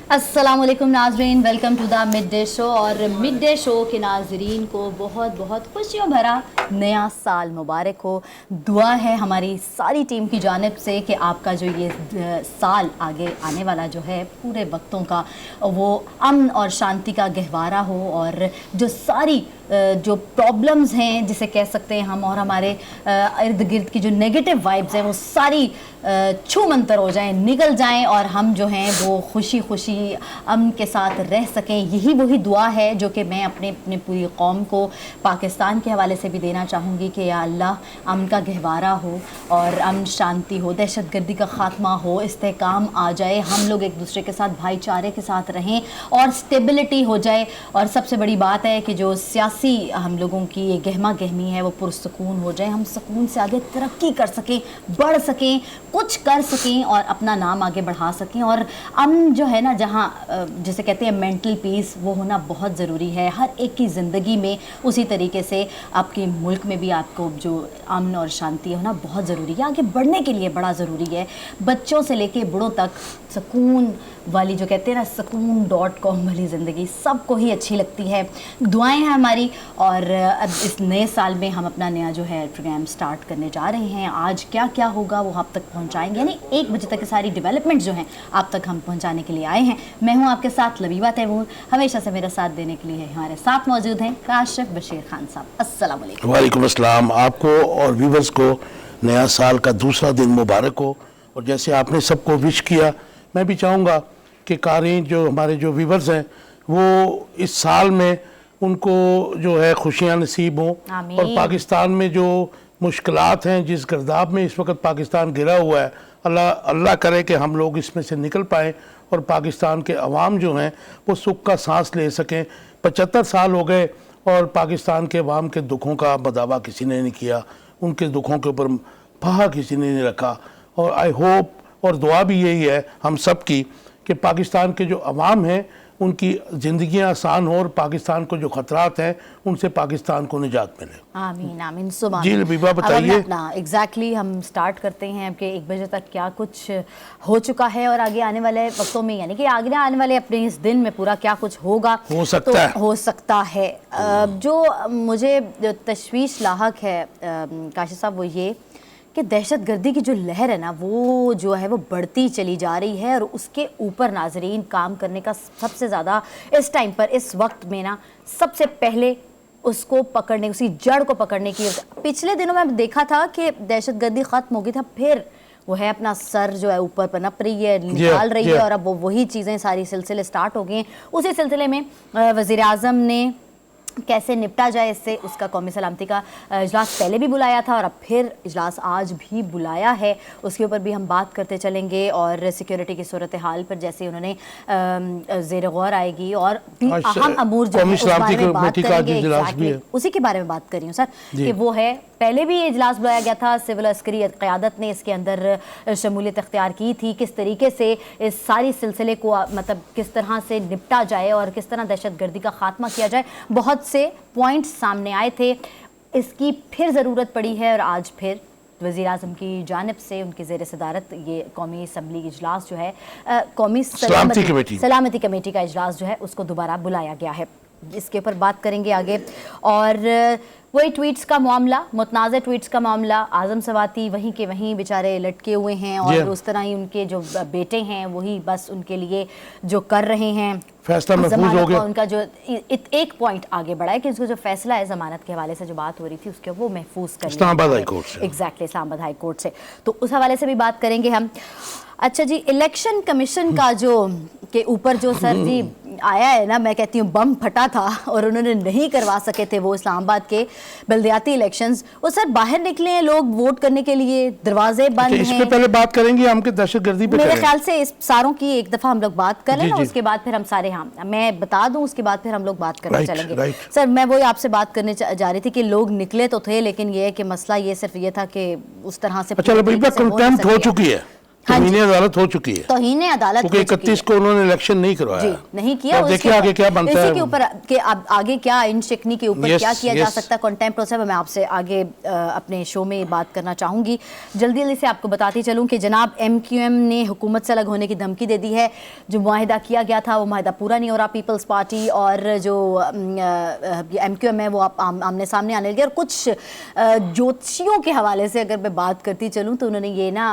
अस्सलाम वालेकुम नाज़रीन, welcome to the mid day show. और मिड डे शो के नाज़रीन को बहुत बहुत खुशियों भरा नया साल मुबारक हो। दुआ है हमारी सारी टीम की जानिब से कि आपका जो ये साल आगे आने वाला जो है पूरे वक्तों का वो अमन और शांति का गहवारा हो, और जो सारी जो प्रॉब्लम्स हैं जिसे कह सकते हैं हम, और हमारे इर्द गिर्द की जो नेगेटिव वाइब्स हैं वो सारी छू मंतर हो जाएं, निकल जाएं, और हम जो हैं वो खुशी खुशी अमन के साथ रह सकें। यही वही दुआ है जो कि मैं अपने पूरी कौम को पाकिस्तान के हवाले से भी देना चाहूँगी कि या अल्लाह अमन का गहवारा हो और अमन शांति हो, दहशतगर्दी का ख़ात्मा हो, इस्तेहकाम आ जाए, हम लोग एक दूसरे के साथ भाईचारे के साथ रहें और स्टेबिलिटी हो जाए। और सबसे बड़ी बात है कि जो सियासी हम लोगों की ये गहमा गहमी है वो पुरसकून हो जाए, हम सुकून से आगे तरक्की कर सकें, बढ़ सकें, कुछ कर सकें और अपना नाम आगे बढ़ा सकें। और अमन जो है ना, जहाँ जिसे कहते हैं मेंटल पीस, वो होना बहुत ज़रूरी है हर एक की ज़िंदगी में। उसी तरीके से आपके मुल्क में भी आपको जो अमन और शांति होना बहुत ज़रूरी है, आगे बढ़ने के लिए बड़ा ज़रूरी है। बच्चों से लेके बड़ों तक सुकून वाली, जो कहते हैं ना सुकून.com वाली ज़िंदगी सबको ही अच्छी लगती है। दुआएं हैं हमारी। और अब इस नए साल में हम अपना नया जो है प्रोग्राम स्टार्ट करने जा रहे हैं। आज क्या क्या होगा वो आप तक पहुंचाएंगे, यानी 1 बजे तक सारी डेवलपमेंट जो हैं आप तक हम पहुंचाने के लिए आए हैं। मैं हूं आपके साथ लबीबा तैमूर, हमेशा से मेरा साथ देने के लिए हमारे साथ मौजूद हैं काशिफ बशीर खान साहब। अस्सलाम वालेकुम। वालेकुम अस्सलाम। आपको और व्यूवर्स को नया साल का दूसरा दिन मुबारक हो। और जैसे आपने सबको विश किया, मैं भी चाहूँगा कि कारीन जो हमारे जो व्यूवर्स हैं वो इस साल में उनको जो है खुशियाँ नसीब हों, और पाकिस्तान में जो मुश्किलात हैं, जिस गर्दाब में इस वक्त पाकिस्तान घिरा हुआ है, अल्लाह करे कि हम लोग इसमें से निकल पाएँ और पाकिस्तान के अवाम जो हैं वो सुख का सांस ले सकें। 75 साल हो गए और पाकिस्तान के अवाम के दुखों का बदावा किसी ने नहीं किया, उनके दुखों के ऊपर फहा किसी ने नहीं रखा। और आई होप और दुआ भी यही है हम सब की कि पाकिस्तान के जो अवाम हैं उनकी ज़िंदगियां आसान हो और पाकिस्तान को जो ख़तरात हैं उनसे पाकिस्तान को निजात मिले। आमीन आमीन। सुबह जी लबीबा बताइए। एग्जैक्टली हम स्टार्ट करते हैं कि 1 बजे तक क्या कुछ हो चुका है और आगे आने वाले वक्तों में, यानी कि आगे आने वाले अपने इस दिन में पूरा क्या कुछ होगा, हो सकता है। जो मुझे तशवीश लाहक है काशिफ साहब, वो ये कि दहशतगर्दी की जो लहर है ना वो जो है वो बढ़ती चली जा रही है, और उसके ऊपर नाजरीन काम करने का सबसे ज़्यादा इस टाइम पर, इस वक्त में ना, सबसे पहले उसको पकड़ने, उसी जड़ को पकड़ने की। पिछले दिनों में देखा था कि दहशतगर्दी ख़त्म हो गई था, फिर वो है अपना सर जो है ऊपर पनप रही है, निकाल रही है, और अब वो वही चीज़ें सारी सिलसिले स्टार्ट हो गए हैं। उसी सिलसिले में वज़ीर आज़म ने कैसे निपटा जाए इससे, उसका कौमी सलामती का इजलास पहले भी बुलाया था और अब फिर इजलास आज भी बुलाया है, उसके ऊपर भी हम बात करते चलेंगे। और सिक्योरिटी की सूरत हाल पर जैसे उन्होंने ज़ेर गौर आएगी और अहम अमूर जो है उस बारे में बात करेंगे। उसी के बारे में बात कर रही हूँ सर कि वो है, पहले भी ये इजलास बुलाया गया था, सिविल अस्करी क़यादत ने इसके अंदर शमूलियत इख्तियार की थी, किस तरीके से इस सारी सिलसिले को मतलब किस तरह से निपटा जाए और किस तरह दहशतगर्दी का ख़ात्मा किया जाए। बहुत से पॉइंट्स सामने आए थे, इसकी फिर ज़रूरत पड़ी है और आज फिर वज़ीर आज़म की जानिब से उनकी ज़ेर सदारत ये कौमी असम्बली इजलास जो है, कौमी सलामती कमेटी का इजलास जो है उसको दोबारा बुलाया गया है। इसके ऊपर बात करेंगे आगे। और वही ट्वीट्स का मामला, मुतनाज़ ट्वीट्स का मामला, आज़म सवाती वहीं के वहीं बेचारे लटके हुए हैं, और उस तरह ही उनके जो बेटे हैं वही बस उनके लिए जो कर रहे हैं, फैसला महफूज हो गया। उनका जो एक पॉइंट आगे बढ़ा है कि उसको जो फैसला है ज़मानत के हवाले से जो बात हो रही थी उसके वो महफूज कर इस्लामाबाद हाई कोर्ट से। एग्जैक्टली, इस्लामाबाद हाई कोर्ट से, तो उस हवाले से भी बात करेंगे हम। अच्छा जी, इलेक्शन कमीशन का जो के ऊपर जो सर जी आया है ना, मैं कहती हूँ बम फटा था और उन्होंने नहीं करवा सके थे वो इस्लामाबाद के बल्दियाती इलेक्शंस। वो सर बाहर निकले हैं लोग वोट करने के लिए, दरवाजे बंद हैं। इस पे पहले बात करेंगे हम कि दहशतगर्दी पे, मेरे ख्याल से इस सारों की एक दफ़ा हम लोग बात कर लें ना, उसके बाद फिर हम सारे, हाँ मैं बता दूं, उसके बाद फिर हम लोग बात करने चलेंगे। सर मैं वही आपसे बात करने जा रही थी कि लोग निकले तो थे, लेकिन ये कि मसला ये सिर्फ ये था कि उस तरह से कंटेम्प्ट हो चुकी है तौहीन अदालत हो चुकी है, तौहीन अदालत क्योंकि 31 को उन्होंने इलेक्शन नहीं करवाया, जी नहीं किया। तो देखिए आगे क्या बनता है, इसी के ऊपर के आगे क्या इन शिकनी के ऊपर क्या किया जा सकता है, कंटेम्प्ट प्रोसेस। मैं आपसे आगे अपने शो में बात करना चाहूँगी। जल्दी जल्दी से आपको बताती चलूँ कि जनाब MQM ने हुकूमत से अलग होने की धमकी दे दी है। जो मुआहिदा किया गया था वो मुआहिदा पूरा नहीं हो रहा। पीपल्स पार्टी और जो MQM है वो आमने सामने आने लगे। और कुछ ज्योतिषियों के हवाले से अगर मैं बात करती चलूँ तो उन्होंने ये ना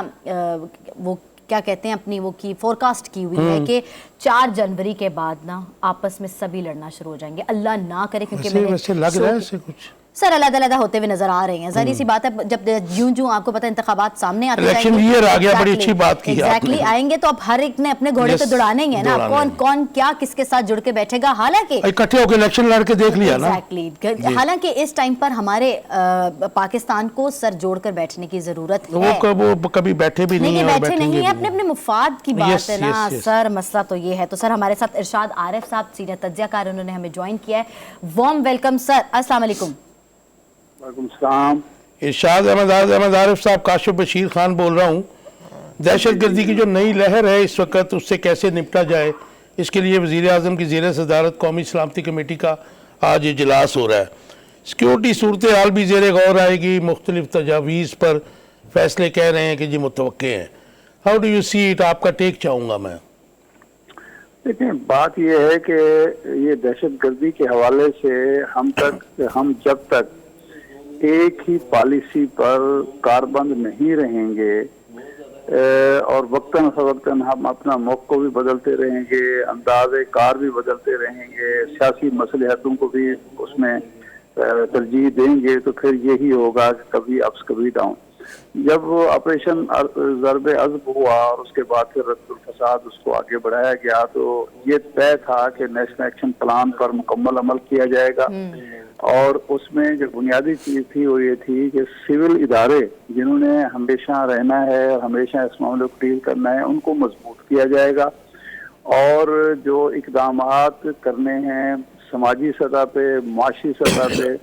वो क्या कहते हैं अपनी वो की फोरकास्ट की हुई है कि 4 जनवरी के बाद ना आपस में सभी लड़ना शुरू हो जाएंगे। अल्लाह ना करे, क्योंकि वैसे लग रहा है ऐसे कुछ सर अलग-अलग होते हुए नजर आ रहे हैं। जाहिर सी बात है, जब यूं आपको पता है इंतखाबात सामने आते जाएंगे, इलेक्शन ईयर आ गया, बड़ी अच्छी बात की एग्जैक्टली आएंगे तो अब हर एक ने अपने घोड़े तो दौड़ाने ही है ना। कौन कौन क्या किसके साथ जुड़ के बैठेगा, हालांकि इकट्ठे होकर इलेक्शन लड़ के देख लिया ना। एग्जैक्टली, हालांकि इस टाइम पर हमारे पाकिस्तान को सर जोड़कर बैठने की जरूरत है। वो कभी बैठे भी नहीं है, बैठे नहीं है, अपने अपने मुफाद की बात है ना सर। मसला तो ये है। तो सर हमारे साथ इरशाद आरिफ साहब सीनियर तज्जियाकार, उन्होंने हमें ज्वाइन किया है। वार्म वेलकम सर, अस्सलाम वालेकुम। इरशाद अहमद आरिफ साहब, काशिफ बशीर खान बोल रहा हूँ। दहशत गर्दी की जो नई लहर है इस वक्त, उससे कैसे निपटा जाए, इसके लिए वज़ीर आज़म की ज़ेर सदारत कौमी सलामती कमेटी का आज इजलास हो रहा है। सिक्योरिटी सूरत हाल भी ज़ेर गौर आएगी, मुख्तलिफ तजावीज़ पर फैसले कह रहे हैं कि जी मुतवक्के हैं। How do you see it, आपका टेक चाहूँगा मैं। देखिए, बात यह है कि ये दहशत गर्दी के हवाले से हम जब तक एक ही पॉलिसी पर कारबंद नहीं रहेंगे और वक्तन फवक्तन हम अपना मौक़िफ़ भी बदलते रहेंगे, अंदाज़े कार भी बदलते रहेंगे, सियासी मसलहतों को भी उसमें तरजीह देंगे, तो फिर यही होगा कि कभी अप्स कभी डाउन। जब ऑपरेशन ज़रबे अज़ब हुआ और उसके बाद फिर रद्दुल फसाद उसको आगे बढ़ाया गया, तो ये तय था कि नेशनल एक्शन प्लान पर मुकम्मल अमल किया जाएगा। और उसमें जो बुनियादी चीज़ थी वो ये थी कि सिविल इदारे जिन्होंने हमेशा रहना है और हमेशा इस मामले को डील करना है, उनको मजबूत किया जाएगा। और जो इक़दामात करने हैं समाजी सतह पे, माशी सतह पे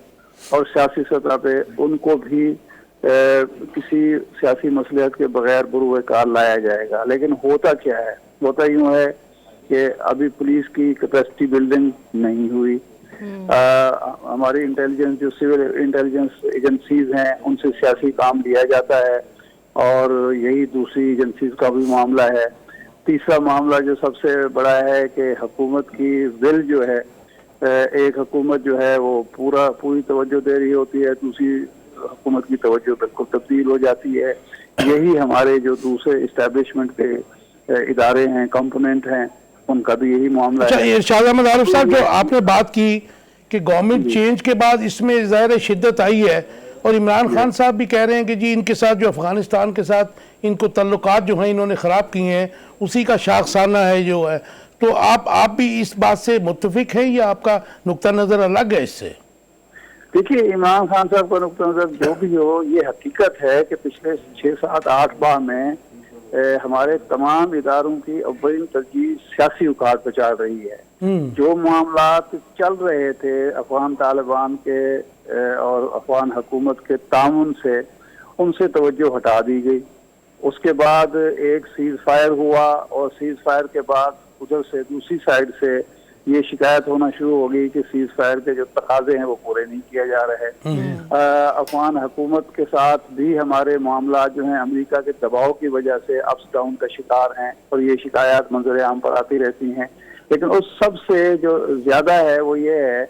और सियासी सतह पे, उनको भी किसी सियासी मसलहत के बगैर बुरुए कार लाया जाएगा। लेकिन होता क्या है, होता यूँ है कि अभी पुलिस की कैपेसिटी बिल्डिंग नहीं हुई। हमारी इंटेलिजेंस, जो सिविल इंटेलिजेंस एजेंसीज हैं, उनसे सियासी काम लिया जाता है और यही दूसरी एजेंसीज का भी मामला है। तीसरा मामला जो सबसे बड़ा है कि हुकूमत की विल जो है, एक हुकूमत जो है वो पूरी तवज्जो दे रही होती है, दूसरी हुकूमत की तवज्जो बिल्कुल तब्दील हो जाती है। यही हमारे जो दूसरे इस्टेब्लिशमेंट के इदारे हैं, कंपोनेंट हैं, उनका भी यही मामला है। इरशाद अहमद आरिफ साहब, जो आपने बात की कि गवर्नमेंट चेंज के बाद इसमें ज़ाहिर शिद्दत आई है, और इमरान खान साहब भी कह रहे हैं कि जी इनके साथ जो अफगानिस्तान के साथ इनको तल्लुकात जो हैं इन्होंने ख़राब किए हैं, उसी का शाखसाना है जो है। तो आप भी इस बात से मुत्तफिक हैं या आपका नुक्ता नज़र अलग है इससे? देखिए, इमरान खान साहब का नुक्ता नज़र जो भी हो, ये हकीकत है कि पिछले 6, 7, 8 माह में हमारे तमाम इदारों की अव्वलीन तरजीह सियासी औकात पर चल रही है। जो मामलात चल रहे थे अफगान तालिबान के और अफगान हुकूमत के ताउन से, उनसे तवज्जो हटा दी गई। उसके बाद एक सीज फायर हुआ और सीज फायर के बाद उधर से दूसरी साइड से ये शिकायत होना शुरू हो गई कि सीज फायर के जो तकाजे हैं वो पूरे नहीं किया जा रहे। अफगान हुकूमत के साथ भी हमारे मामला जो हैं अमेरिका के दबाव की वजह से अप्स डाउन का शिकार हैं और ये शिकायत मंजर आम पर आती रहती हैं। लेकिन उस सब से जो ज़्यादा है वो ये है,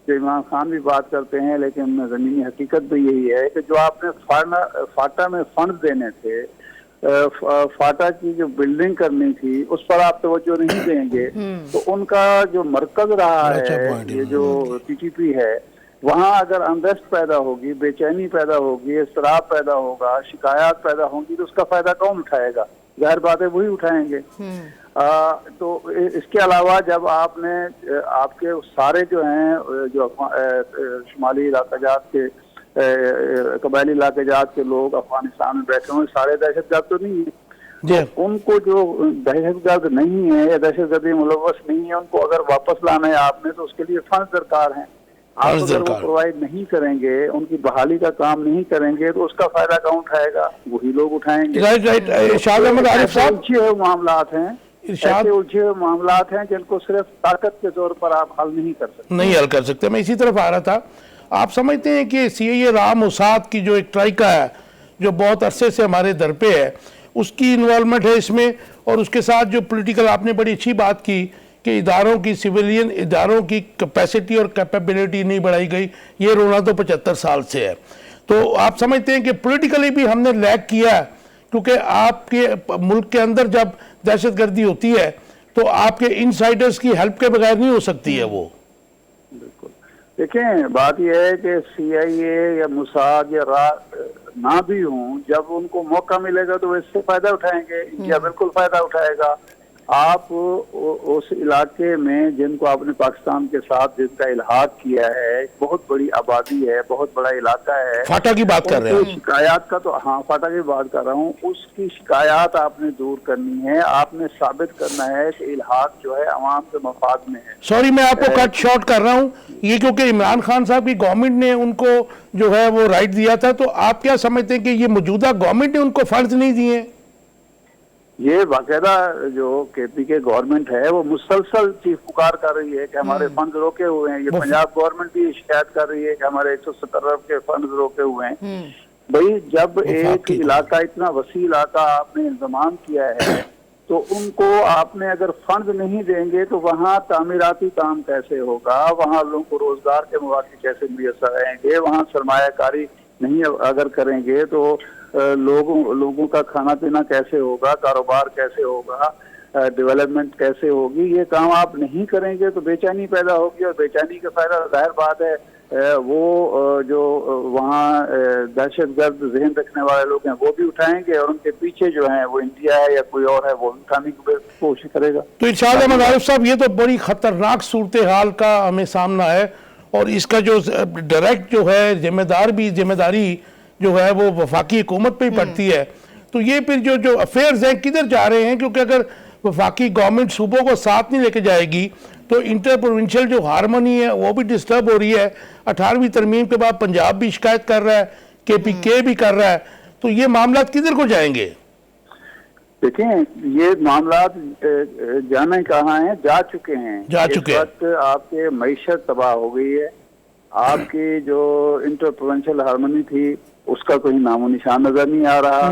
जो इमरान खान भी बात करते हैं लेकिन ज़मीनी हकीकत भी यही है कि जो आपने फाटा में फंड देने थे, फाटा की जो बिल्डिंग करनी थी उस पर आप तवज्जो नहीं देंगे, तो उनका जो मरकज रहा है, ये जो टीटीपी है, वहाँ अगर अनरेस्ट पैदा होगी, बेचैनी पैदा होगी, इसराब पैदा होगा, शिकायत पैदा होंगी, तो उसका फायदा कौन उठाएगा? जाहिर बात है वही उठाएंगे। तो इसके अलावा जब आपने आपके सारे जो हैं जो शुमाली इलाकाजात के कबायली इलाकाजात के लोग अफगानिस्तान में बैठे हुए सारे दहशतगर्द तो नहीं है, तो उनको जो दहशतगर्द नहीं है या दहशतगर्दी मुलव्वस नहीं है, उनको अगर वापस लाना है आपने, तो उसके लिए फंड दरकार हैं। आप अगर वो प्रोवाइड नहीं करेंगे, उनकी बहाली का काम नहीं करेंगे, तो उसका फायदा कौन उठाएगा? वही लोग उठाएंगे। राइट। इरशाद अहमद आरिफ साहब, उलझे हुए मामलात हैं, ऐसे उलझे हुए मामलात हैं जिनको सिर्फ ताकत के तौर पर आप हल नहीं कर सकते, नहीं हल कर सकते। मैं इसी तरफ आ रहा था। आप समझते हैं कि CIA राम मुसाद की जो एक ट्राइका है, जो बहुत अरसे से हमारे दर पे है, उसकी इन्वॉल्वमेंट है इसमें, और उसके साथ जो पॉलिटिकल, आपने बड़ी अच्छी बात की कि इदारों की, सिविलियन इदारों की कैपेसिटी और कैपेबिलिटी नहीं बढ़ाई गई, ये रोना तो 75 साल से है। तो आप समझते हैं कि पॉलिटिकली भी हमने लैग किया है, क्योंकि आपके मुल्क के अंदर जब दहशतगर्दी होती है तो आपके इनसाइडर्स की हेल्प के बगैर नहीं हो सकती है वो। बिल्कुल। देखें, बात यह है कि CIA या मुसाद या ना भी हों, जब उनको मौका मिलेगा तो इससे फायदा उठाएंगे। इंडिया बिल्कुल फायदा उठाएगा। आप उस इलाके में जिनको आपने पाकिस्तान के साथ जिनका इल्हाक किया है, बहुत बड़ी आबादी है, बहुत बड़ा इलाका है। फाटा की बात कर रहे हैं, शिकायत का तो, हाँ फाटा की बात कर रहा हूँ, उसकी शिकायत आपने दूर करनी है। आपने साबित करना है कि इल्हाक जो है अवाम के मफाद में है। सॉरी, मैं आपको कट शॉर्ट कर रहा हूँ, ये क्योंकि इमरान खान साहब की गवर्नमेंट ने उनको जो है वो राइट दिया था, तो आप क्या समझते हैं कि ये मौजूदा गवर्नमेंट ने उनको फंड्स नहीं दिए? ये बाकायदा जो KPK गवर्नमेंट है वो मुसलसल चीख पुकार कर रही है कि हमारे फंड रोके हुए हैं। ये पंजाब गवर्नमेंट भी शिकायत कर रही है कि हमारे 170 अरब के फंड रोके हुए हैं। भाई, जब एक इलाका, इतना वसी इलाका आपने इंतजाम किया है, तो उनको आपने अगर फंड नहीं देंगे तो वहाँ तामीराती काम कैसे होगा? वहाँ लोगों को रोजगार के मौके कैसे मुयसर आएंगे? वहाँ सरमायाकारी नहीं अगर करेंगे तो लोगों का खाना पीना कैसे होगा? कारोबार कैसे होगा? डेवलपमेंट कैसे होगी? ये काम आप नहीं करेंगे तो बेचैनी पैदा होगी, और बेचैनी का फायदा जाहिर बात है वो जो वहाँ दहशतगर्द जहन रखने वाले लोग हैं वो भी उठाएंगे, और उनके पीछे जो है वो इंडिया है या कोई और है वो उठाने की कोशिश करेगा। तो इरशाद अहमद आरिफ साहब, ये तो बड़ी खतरनाक सूरत हाल का हमें सामना है, और इसका जो डायरेक्ट जो है जिम्मेदारी जो है वो वफाकी हुकूमत पे ही पड़ती है। तो ये फिर जो अफेयर्स हैं किधर जा रहे हैं? क्योंकि अगर वफाकी गवर्नमेंट सूबों को साथ नहीं लेके जाएगी तो इंटर प्रोविंशियल जो हारमोनी है वो भी डिस्टर्ब हो रही है। 18वीं तरमीम के बाद पंजाब भी शिकायत कर रहा है, KPK भी कर रहा है, तो ये मामला किधर को जाएंगे? देखें, ये मामला जाने कहाँ हैं, जा चुके हैं। इस वक्त आपके मईशत तबाह हो गई है। आपकी जो इंटर प्रोविंशियल हारमोनी थी उसका कोई नामो निशान नजर नहीं आ रहा।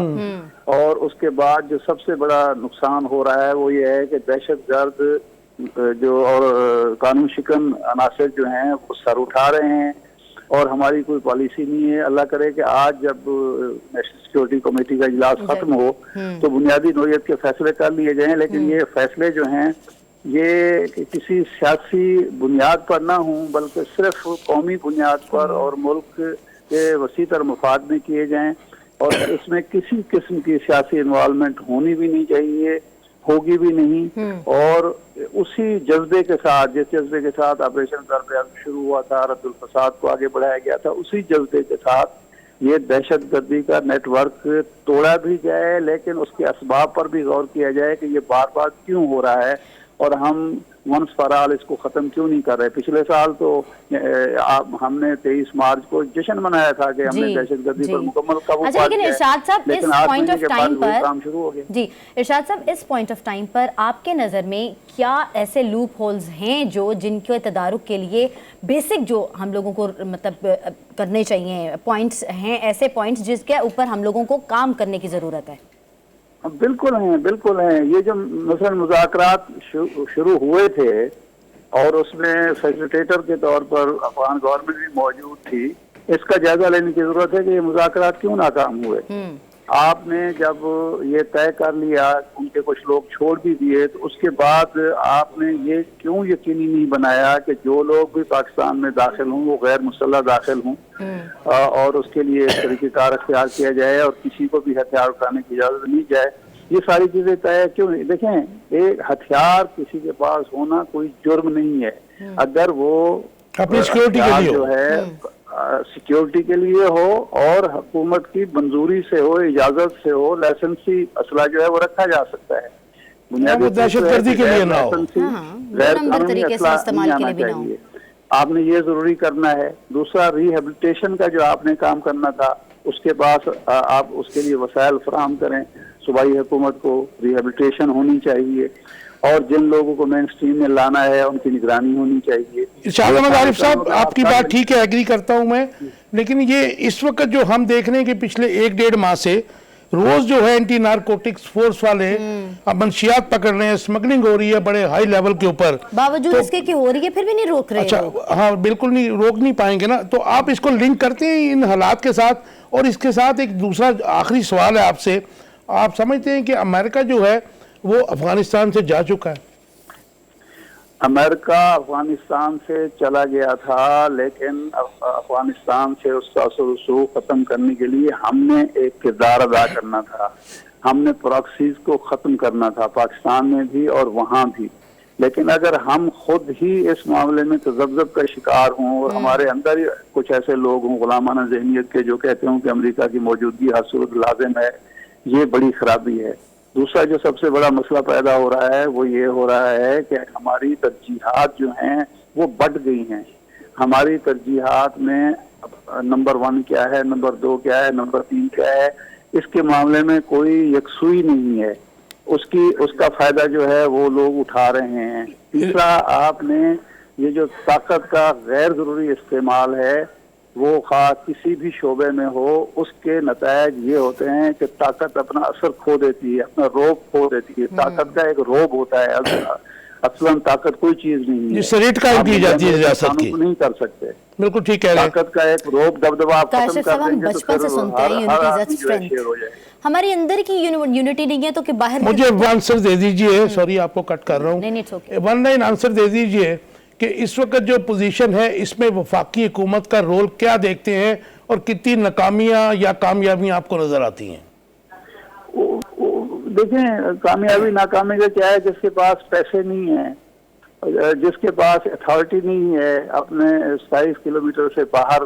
और उसके बाद जो सबसे बड़ा नुकसान हो रहा है वो ये है कि दहशतगर्द जो और कानून शिकन अनासर जो हैं वो सर उठा रहे हैं, और हमारी कोई पॉलिसी नहीं है। अल्लाह करे कि आज जब नेशनल सिक्योरिटी कमेटी का इजलास खत्म हो तो बुनियादी नौयत के फैसले कर लिए जाएं, लेकिन ये फैसले जो हैं ये किसी सियासी बुनियाद पर ना हों, बल्कि सिर्फ कौमी बुनियाद पर और मुल्क के वसीतर मफाद में किए जाएं, और इसमें किसी किस्म की सियासी इन्वॉल्वमेंट होनी भी नहीं चाहिए, होगी भी नहीं। और उसी जज्बे के साथ, जिस जज्बे के साथ ऑपरेशन ज़रब शुरू हुआ था, रद्दुल फसाद को आगे बढ़ाया गया था, उसी जज्बे के साथ ये दहशतगर्दी का नेटवर्क तोड़ा भी जाए, लेकिन उसके असबाब पर भी गौर किया जाए कि ये बार बार क्यों हो रहा है, और हम वंस फॉर ऑल इसको खत्म क्यों नहीं कर रहे। पिछले साल तो हमने 23 मार्च को जश्न मनाया था कि हमने दहशतगर्दी पर मुकम्मल काबू पा लिया। लेकिन इरशाद साहब, इस पॉइंट ऑफ टाइम पर काम शुरू हो गया। जी इरशाद साहब, इस पॉइंट ऑफ टाइम पर आपके नज़र में क्या ऐसे लूप होल्स हैं जो जिनके तदारुक के लिए बेसिक जो हम लोगों को मतलब करने चाहिए पॉइंट्स हैं, ऐसे पॉइंट्स जिसके ऊपर हम लोगों को काम करने की ज़रूरत है? बिल्कुल हैं, बिल्कुल हैं। ये जो मसलन मुज़ाकरात शुरू हुए थे और उसमें फैसिलिटेटर के तौर पर अफगान गवर्नमेंट भी मौजूद थी, इसका जायजा लेने की जरूरत है कि ये मुज़ाकरात क्यों नाकाम हुए। आपने जब ये तय कर लिया, उनके कुछ लोग छोड़ भी दिए, तो उसके बाद आपने ये क्यों यकीनी नहीं बनाया कि जो लोग भी पाकिस्तान में दाखिल हों वो गैर मुसल्लह दाखिल हों, और उसके लिए तरीक़ेकार अख्तियार किया जाए और किसी को भी हथियार उठाने की इजाज़त नहीं जाए। ये सारी चीजें तय क्यों नहीं? देखें, एक हथियार किसी के पास होना कोई जुर्म नहीं है, अगर वो अपनी सिक्योरिटी के लिए जो है सिक्योरिटी के लिए हो और हुकूमत की मंजूरी से हो, इजाजत से हो। लाइसेंसी असला जो है वो रखा जा सकता है, बुनियादी दहशतगर्दी के लिए ना हो, गैर कानूनी असला इस्तेमाल के लिए भी ना हो। आपने ये जरूरी करना है। दूसरा, रिहेबिलिटेशन का जो आपने काम करना था, उसके पास आप उसके लिए वसाइल फराहम करें। सूबाई हुकूमत को रिहेबिलिटेशन होनी चाहिए और जिन लोगों को मेन स्ट्रीम में लाना है उनकी निगरानी होनी चाहिए। इरशाद अहमद आरिफ साहब, आपकी बात ठीक है, एग्री करता हूं मैं, लेकिन ये इस वक्त जो हम देख रहे हैं कि पिछले 1-1.5 माह से रोज जो है एंटी नारकोटिक्स फोर्स वाले अब मंशियात पकड़ रहे हैं, स्मगलिंग हो रही है बड़े हाई लेवल के ऊपर, बावजूद तो, इसके कि हो रही है फिर भी नहीं रोक रहे अच्छा लोग। हाँ बिल्कुल नहीं रोक नहीं पाएंगे ना। तो आप इसको लिंक करते हैं इन हालात के साथ? और इसके साथ एक दूसरा आखिरी सवाल है आपसे, आप समझते हैं कि अमेरिका जो है वो अफगानिस्तान से जा चुका है? अमेरिका अफगानिस्तान से चला गया था, लेकिन अफगानिस्तान से उसका असर रसूख खत्म करने के लिए हमने एक किरदार अदा करना था। हमने प्रॉक्सीज को खत्म करना था, पाकिस्तान में भी और वहां भी। लेकिन अगर हम खुद ही इस मामले में तजब्जुब का शिकार हों और हमारे अंदर ही कुछ ऐसे लोग हों गुलामाना ज़हनियत के, जो कहते हों कि अमेरिका की मौजूदगी हर सूरत लाजिम है, ये बड़ी खराबी है। दूसरा जो सबसे बड़ा मसला पैदा हो रहा है वो ये हो रहा है कि हमारी तरजीहात जो हैं वो बढ़ गई हैं। हमारी तरजीहात में नंबर 1 क्या है, नंबर 2 क्या है, नंबर 3 क्या है, इसके मामले में कोई यकसुई नहीं है। उसका फायदा जो है वो लोग उठा रहे हैं। तीसरा, आपने ये जो ताकत का गैर जरूरी इस्तेमाल है वो खास किसी भी शोबे में हो, उसके नतायज ये होते हैं कि ताकत अपना असर खो देती है, अपना रोब खो देती है। ताकत का एक रोब होता है, असलन ताकत कोई चीज नहीं है जिससे रेट कायम की जाती है रियासत की। नहीं कर सकते, बिल्कुल ठीक कह रहे हैं। ताकत का एक रोब दबदबा आप खत्म काशिफ कर साहब, हम देंगे तो बचपन से फिर सुनते हैं हर यूनिटी आदमी दैट्स जो है स्ट्रेंथ। शेर हो जाएगा। हमारी अंदर की यूनिटी नहीं है तो कि बाहर मुझे आंसर दे दीजिए, सॉरी आपको कट कर रहा नहीं, it's हूँ, okay। 1 लाइन आंसर दे दीजिए कि इस वक्त जो पोजीशन है इसमें वफाकी हुकूमत का रोल क्या देखते हैं और कितनी नाकामियां या कामयाबियां आपको नजर आती हैं? देखें, कामयाबी नाकामी का क्या है, जिसके पास पैसे नहीं है, जिसके पास अथॉरिटी नहीं है, अपने 27 किलोमीटर से बाहर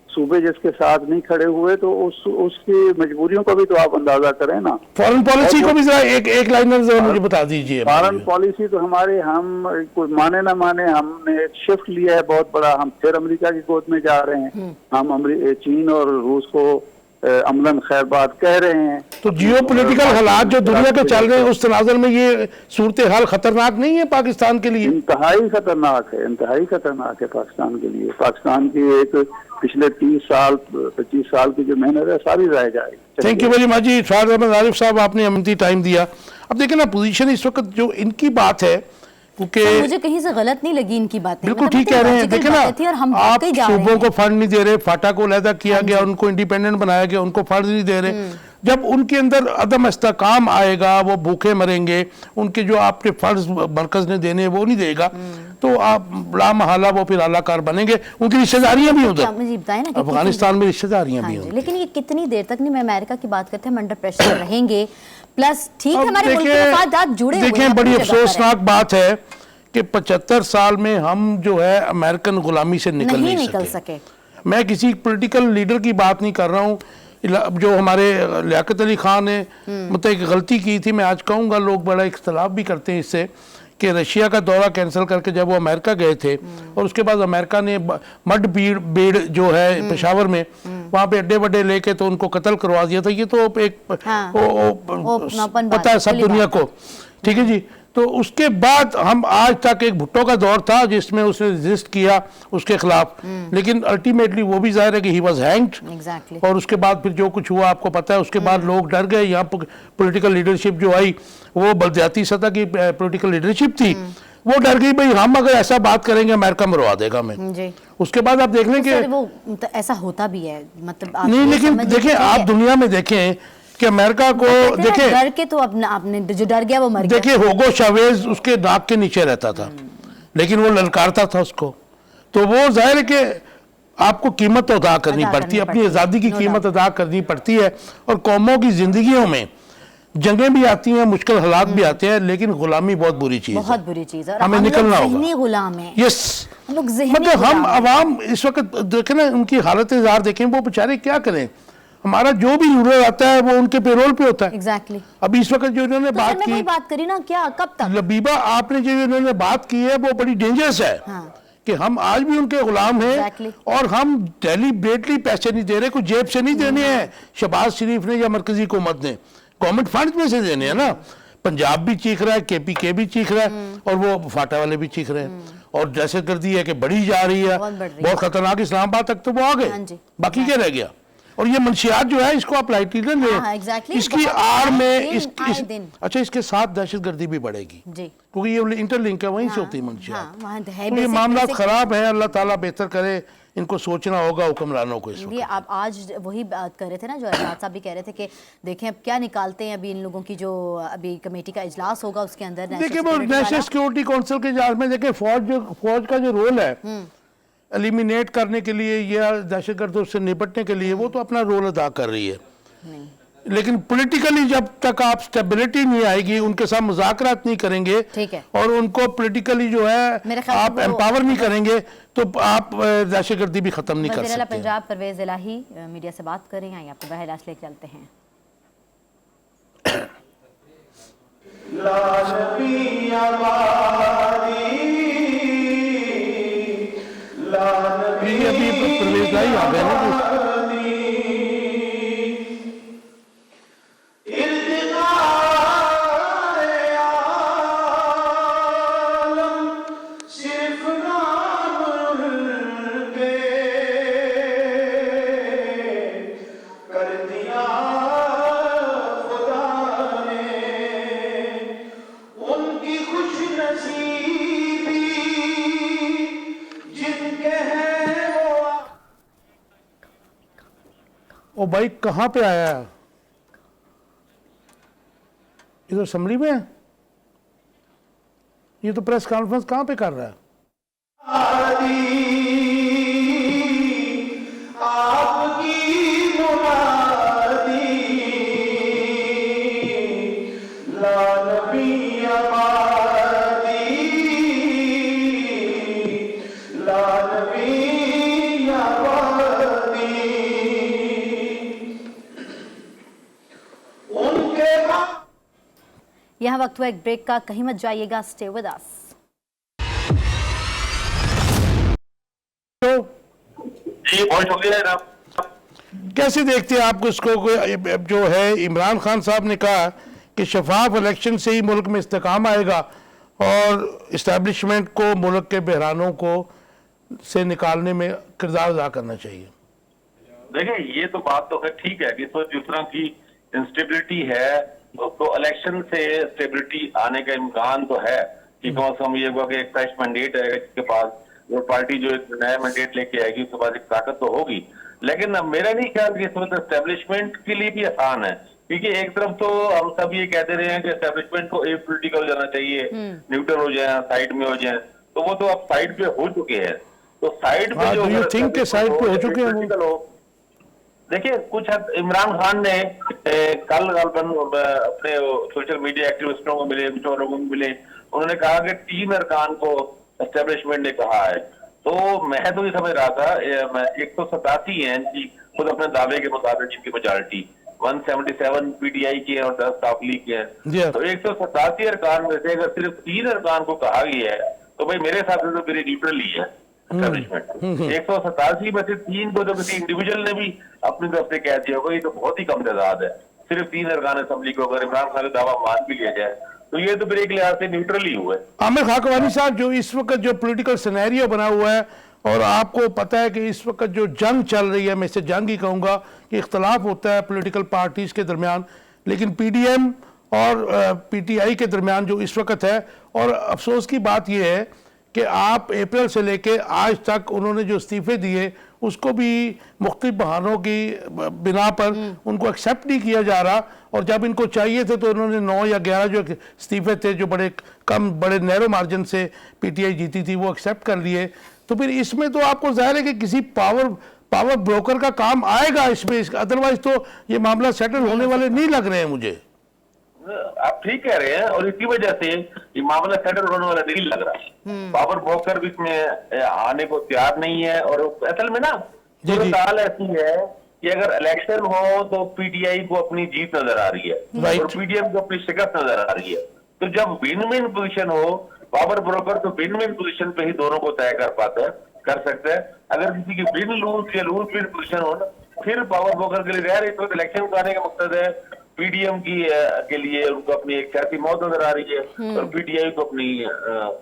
सूबे जिसके साथ नहीं खड़े हुए, तो उसकी मजबूरियों का भी तो आप अंदाजा करें ना। फॉरेन पॉलिसी को भी जरा एक लाइनर जरा मुझे बता दीजिए। फॉरेन पॉलिसी तो हमारे, हम कोई माने ना माने, हमने एक शिफ्ट लिया है बहुत बड़ा। हम फिर अमेरिका की गोद में जा रहे हैं। हम चीन और रूस को अमलन खैर बात कह रहे हैं। तो जियो पोलिटिकल हालात जो दुनिया के चल रहे हैं उस तनाजुर में ये सूरत हाल खतरनाक नहीं है पाकिस्तान के लिए? इंतहाई खतरनाक है, इंतहाई खतरनाक है पाकिस्तान के लिए। पाकिस्तान की एक पिछले 25 साल की जो मेहनत है सारी रह जाएगी। थैंक यू वेरी मच जी इरशाद अहमद आरिफ साहब, आपने अमती टाइम दिया। अब देखिए ना पोजीशन इस वक्त जो इनकी बात है, क्योंकि मुझे कहीं से गलत नहीं लगी इनकी बातें, बिल्कुल ठीक कह रहे हैं। देखिए ना, आप सूबों को फंड नहीं दे रहे, फाटा को अलहदा किया गया, उनको इंडिपेंडेंट बनाया गया, उनको फंड नहीं दे रहे। जब उनके अंदर अदम इस्तेकाम आएगा, वो भूखे मरेंगे, उनके जो आपके फर्ज मरकज ने देने वो नहीं देगा, तो आप बड़ा महाला वो फिर आलाकार बनेंगे। उनकी रिश्तेदारियां भी उधर अफगानिस्तान में रिश्तेदारियां भी होंगी। लेकिन ये कितनी देर तक, नहीं मैं अमेरिका की बात करते हैं, हम अंडर प्रेशर रहेंगे। प्लस ठीक है हमारे मुल्क के मफादात जुड़े हुए हैं। देखिए बड़ी अफसोसनाक बात है कि 75 साल में हम जो है अमेरिकन गुलामी से निकल सके। मैं किसी पॉलिटिकल लीडर की बात नहीं कर रहा हूँ। जो हमारे लियाकत अली खान ने मतलब एक गलती की थी, मैं आज कहूँगा लोग बड़ा इख्तलाफ भी करते हैं इससे, कि रशिया का दौरा कैंसिल करके जब वो अमेरिका गए थे और उसके बाद अमेरिका ने मड बीड़ जो है पेशावर में वहाँ पे अड्डे वड्डे लेके तो उनको कत्ल करवा दिया था। ये तो एक पता है सब दुनिया को, ठीक है जी। तो उसके बाद हम आज तक एक भुट्टो का दौर था जिसमें उसने रेजिस्ट किया उसके खिलाफ, लेकिन अल्टीमेटली वो भी जाहिर है कि ही वाज हैंग्ड। और उसके बाद फिर जो कुछ हुआ आपको पता है। उसके बाद लोग डर गए। यहाँ पॉलिटिकल लीडरशिप जो आई वो बलदियाती सतह की पॉलिटिकल लीडरशिप थी, वो डर गई भाई हम अगर ऐसा बात करेंगे अमेरिका मरवा देगा हमें। उसके बाद आप देख लें कि वो ऐसा होता भी है, मतलब नहीं, लेकिन देखें आप दुनिया में देखें कि अमेरिका को देखें, डर के तो आपने जो डर गया वो मर गया। देखिए होगो चावेज उसके नाक के नीचे रहता था, लेकिन वो ललकारता था उसको। तो वो जाहिर है कि आपको कीमत तो अदा करनी पड़ती है, अपनी आज़ादी की कीमत अदा करनी पड़ती है। और कौमों की जिंदगियों में जंगें भी आती हैं, मुश्किल हालात भी आते हैं, लेकिन गुलामी बहुत बुरी चीज है, बहुत बुरी चीज है। हमें निकलना होगा। गुलाम है यस, मतलब हम अवाम इस वक्त देखें ना उनकी हालत जार देखें, वो बेचारे क्या करें। हमारा जो भी रूरल आता है वो उनके पेरोल पे होता है। एग्जैक्टली। अभी इस वक्त जो इन्होंने बात की, बात करी ना, क्या कब तक लबीबा आपने जो इन्होंने बात की है वो बड़ी डेंजरस है। कि हम आज भी उनके गुलाम हैं। Exactly. और हम डेलीबरेटली पैसे नहीं दे रहे, कुछ जेब से नहीं देने हैं शहबाज शरीफ ने या मरकजी हुकूमत ने, गवर्नमेंट फंड में से देने हैं ना। पंजाब भी चीख रहा है, KPK भी चीख रहा है, और वो फाटा वाले भी चीख रहे हैं। और दहशतगर्दी है कि बढ़ी जा रही है, बहुत बढ़ रही है। बहुत खतरनाक, इस्लामाबाद तक तो वो आ हाँ गए, जी। बाकी क्या रह गया। और ये मंशियात जो है इसको आप लाइटली न लें। हाँ, exactly। इसकी बहुत आड़ में आए दिन। अच्छा, इसके साथ दहशतगर्दी भी बढ़ेगी, जी। क्योंकि ये इंटरलिंक है, वहीं से हाँ, होती है मंशियात। हाँ, वहाँ है तो ये basic- मामला basic- खराब है, अल्लाह ताला बेहतर करे, इनको सोचना होगा हुक्मरानों को इस वक्त। ये आप आज वही बात कर रहे थे ना, जो अरशद साहब भी कह रहे थे कि देखें अब क्या निकालते हैं अभी इन लोगों की, जो अभी कमेटी का इजलास होगा उसके अंदर देखिए वो नेशनल सिक्योरिटी काउंसिल के इजलास में देखिए फौज का जो रोल है एलिमिनेट करने के लिए या दहशतगर्दों से निपटने के लिए, वो तो अपना रोल अदा कर रही है। लेकिन पॉलिटिकली जब तक आप स्टेबिलिटी नहीं आएगी, उनके साथ मुज़ाकरात नहीं करेंगे, ठीक है, और उनको पॉलिटिकली जो मेरे है ख्याल आप से वो- एम्पावर नहीं करेंगे, तो आप दहशतगर्दी भी खत्म नहीं कर वज़ीर आला सकते। पंजाब परवेज़ इलाही मीडिया से बात कर रहे हैं, आपको बहलास लेके चलते हैं। ये अभी परवेज़ इलाही आ गए ना, ओ भाई कहाँ पे आया है? ये तो असेंबली में है। ये तो प्रेस कॉन्फ्रेंस कहाँ पे कर रहा है? यहाँ वक्त हुआ एक ब्रेक का, कहीं मत जाइएगा, स्टे विद अस। तो जी बहुत शुक्रिया जनाब। कैसे देखते हैं आप इसको? जो है इमरान खान साहब ने कहा कि शफाफ इलेक्शन से ही मुल्क में इस्तेकाम आएगा और इस्टेब्लिशमेंट को मुल्क के बहरानों को से निकालने में किरदार अदा करना चाहिए। देखिए ये तो बात तो है, ठीक है कि तो जिस तरह की इंस्टेबिलिटी है तो इलेक्शन से स्टेबिलिटी आने का इम्कान तो है कि कम से कम ये हुआ कि एक फ्रेश मैंडेट है जिसके पास, वो पार्टी जो एक नया मैंडेट लेके आएगी उसके पास एक ताकत तो होगी। लेकिन मेरा नहीं ख्याल कि इस वक्त एस्टेब्लिशमेंट के लिए भी आसान है, क्योंकि एक तरफ तो हम सब ये कहते रहे हैं कि एस्टेब्लिशमेंट को ए पॉलिटिकल हो जाना चाहिए, न्यूट्रल हो जाए, साइड में हो जाए, तो वो तो अब साइड पे हो चुके हैं। तो साइड पे जो थिंक के साइड पे हो चुके हैं। देखिए कुछ इमरान खान ने कल अपने सोशल मीडिया एक्टिविस्टों को मिले, कुछ और लोगों को मिले, उन्होंने कहा कि 3 अरकान को एस्टेब्लिशमेंट ने कहा है। तो मैं तो ये समझ रहा था 187 है इनकी खुद अपने दावे के मुताबिक, जिनकी मेजॉरिटी 177 PTI की है और 10 आवाम लीग के हैं। तो 187 अरकान में से अगर सिर्फ 3 अरकान को कहा गया है तो भाई मेरे हिसाब से तो मेरी न्यूट्रल ही है एस्टेब्लिशमेंट। 187 में से 3 को जो किसी इंडिविजुअल ने भी अपनी तरफ से कह दिया होगा, ये तो बहुत ही कम तादाद है। सिर्फ 3 अरकान असेंबली को अगर इमरान खान का दावा मान भी लिया जाए तो ये तो फिर एक लिहाज से न्यूट्रल ही हुआ है। आमिर खाकवानी साहब, जो इस वक्त जो पॉलिटिकल सिनेरियो बना हुआ है, और आपको पता है कि इस वक्त जो जंग चल रही है, मैं इसे जंग ही कहूँगा कि इख्तलाफ होता है पॉलिटिकल पार्टीज़ के दरमियान, लेकिन PDM और PTI के दरमियान जो इस वक्त है, और अफसोस की बात यह है कि आप अप्रैल से लेके आज तक उन्होंने जो इस्तीफे दिए उसको भी मुख्तलिफ बहानों की बिना पर उनको एक्सेप्ट नहीं किया जा रहा, और जब इनको चाहिए थे तो उन्होंने 9 या 11 जो इस्तीफे थे जो बड़े नैरो मार्जिन से PTI जीती थी वो एक्सेप्ट कर लिए। तो फिर इसमें तो आपको जाहिर है कि किसी पावर ब्रोकर का काम आएगा इसमें, अदरवाइज तो ये मामला सेटल होने वाले नहीं लग रहे हैं मुझे। आप ठीक कह रहे हैं, और इसी वजह से ये मामला सेटल होने वाला नहीं लग रहा। पावर ब्रोकर भी इसमें आने को तैयार नहीं है, और असल में ना सूरत ऐसी है कि अगर इलेक्शन हो तो PTI को अपनी जीत नजर आ रही है और PDM को अपनी शिकस्त नजर आ रही है। तो जब विन विन पोजीशन हो, पावर ब्रोकर तो विन विन पोजीशन पे ही दोनों को तय कर पाता है, कर सकता है। अगर किसी की विन लूज या लूज विन पोजीशन हो ना, फिर पावर ब्रोकर के लिए रह रही, तो इलेक्शन कराने का मकसद है पीडीएम की के लिए उनको अपनी एक सियासी मौत नजर आ रही है और पीटीआई को अपनी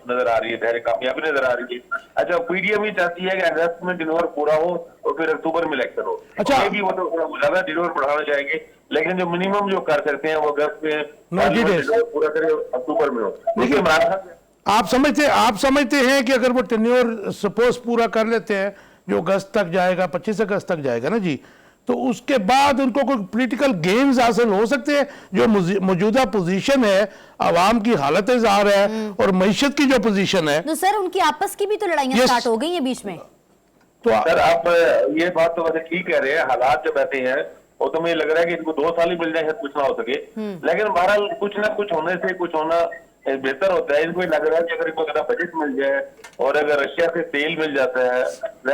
नजर आ रही है, धैर्य कामयाबी नजर आ रही है। अच्छा, पीडीएम ही चाहती है कि अगस्त में डिनोर पूरा हो और फिर अक्टूबर में इलेक्शन हो। अच्छा, ये भी वो तो ज्यादा डिनोर बढ़ाना चाहेंगे, लेकिन जो मिनिमम जो कर सकते हैं वो अगस्त में 90 डेज पूरा करे, अक्टूबर में हो। देखिए इमरान खान आप समझते हैं कि अगर वो टेन्योर सपोज पूरा कर लेते हैं जो अगस्त तक जाएगा, 25 अगस्त तक जाएगा ना जी, तो उसके बाद उनको कोई पॉलिटिकल गेम्स हासिल हो सकते हैं? जो मौजूदा पोजीशन है, आवाम की हालत जार है और मईशत की जो पोजीशन है, तो सर उनकी आपस की भी तो लड़ाइयां स्टार्ट हो गई हैं बीच में। तो सर आप ये बात तो वैसे ठीक कह रहे हैं, हालात जब ऐसे हैं वो तो मुझे लग रहा है कि इनको 2 साल ही मिल जाए, शायद कुछ ना हो सके, लेकिन बहरहाल कुछ ना कुछ होने से कुछ होना बेहतर होता है। इनको लग रहा है कि अगर इनको अगर बजट मिल जाए और अगर रशिया से तेल मिल जाता है,